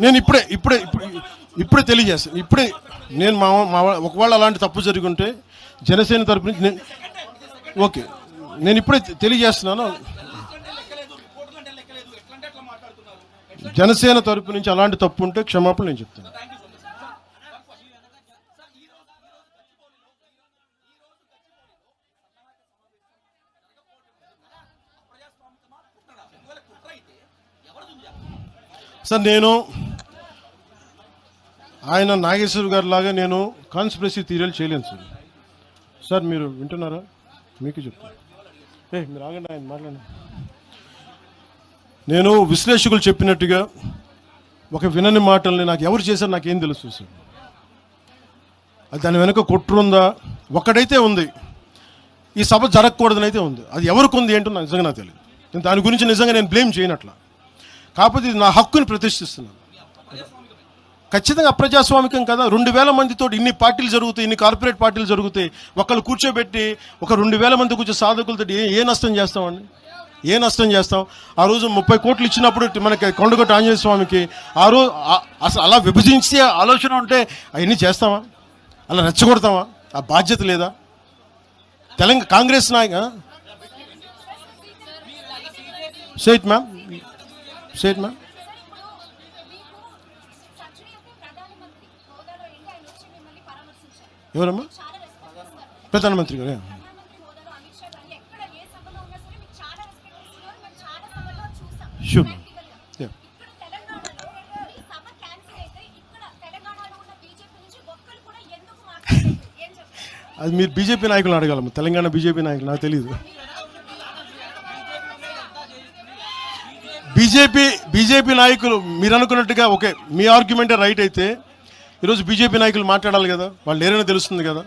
నేను ఇప్పుడే తెలియజేస్తాను. ఇప్పుడే నేను ఒకవేళ అలాంటి తప్పు జరిగి ఉంటే జనసేన తరపు నుంచి ఓకే, నేను ఇప్పుడే తెలియజేస్తున్నాను. జనసేన తరపు నుంచి అలాంటి తప్పు ఉంటే క్షమాపణ నేను చెప్తాను. సార్, నేను ఆయన నాగేశ్వర గారి లాగా నేను కాన్స్పిరసీ థియరీలు చేయలేను సార్. సార్ మీరు వింటున్నారా? మీకు చెప్తాను. మీరు ఆగండి, ఆయన మాట్లాడండి. నేను విశ్లేషకులు చెప్పినట్టుగా ఒక వినని మాటల్ని నాకు ఎవరు చేశారు నాకేం తెలుసు సార్. అది దాని వెనుక కుట్రుందా? ఒక్కడైతే ఉంది, ఈ సభ జరగకూడదని అయితే ఉంది. అది ఎవరికి ఉంది ఏంటో నాకు నిజంగా నాకు తెలియదు. నేను దాని గురించి నిజంగా నేను బ్లేమ్ చేయనట్లా. కాకపోతే ఇది నా హక్కుని ప్రతిష్ఠిస్తున్నాను. ఖచ్చితంగా అప్రజాస్వామికం కదా. 2000 మందితో ఇన్ని పార్టీలు జరుగుతాయి, ఇన్ని కార్పొరేట్ పార్టీలు జరుగుతాయి. ఒకళ్ళు కూర్చోబెట్టి ఒక 2000 మంది కూర్చో సాధకులతో ఏ నష్టం చేస్తామండి? ఏ నష్టం చేస్తాం? ఆ రోజు 30 కోట్లు ఇచ్చినప్పుడు మనకి కొండగొట్ట ఆంజనేయ స్వామికి ఆ రోజు అసలు అలా విభజించే ఆలోచన ఉంటే అవన్నీ చేస్తామా? అలా రెచ్చగొడతామా? ఆ బాధ్యత లేదా? తెలంగాణ కాంగ్రెస్ నాయక సేట్ మ్యామ్ సేట్ మ్యామ్ ఎవరమ్మా? ప్రధానమంత్రి గారు షూర్. అది మీరు బీజేపీ నాయకులు అడగాలమ్మా. తెలంగాణ బీజేపీ నాయకులు నాకు తెలియదు. బీజేపీ నాయకులు మీరు అనుకున్నట్టుగా ఓకే, మీ ఆర్గ్యుమెంటే రైట్ అయితే ఈరోజు బీజేపీ నాయకులు మాట్లాడాలి కదా, వాళ్ళు లేరని తెలుస్తుంది కదా.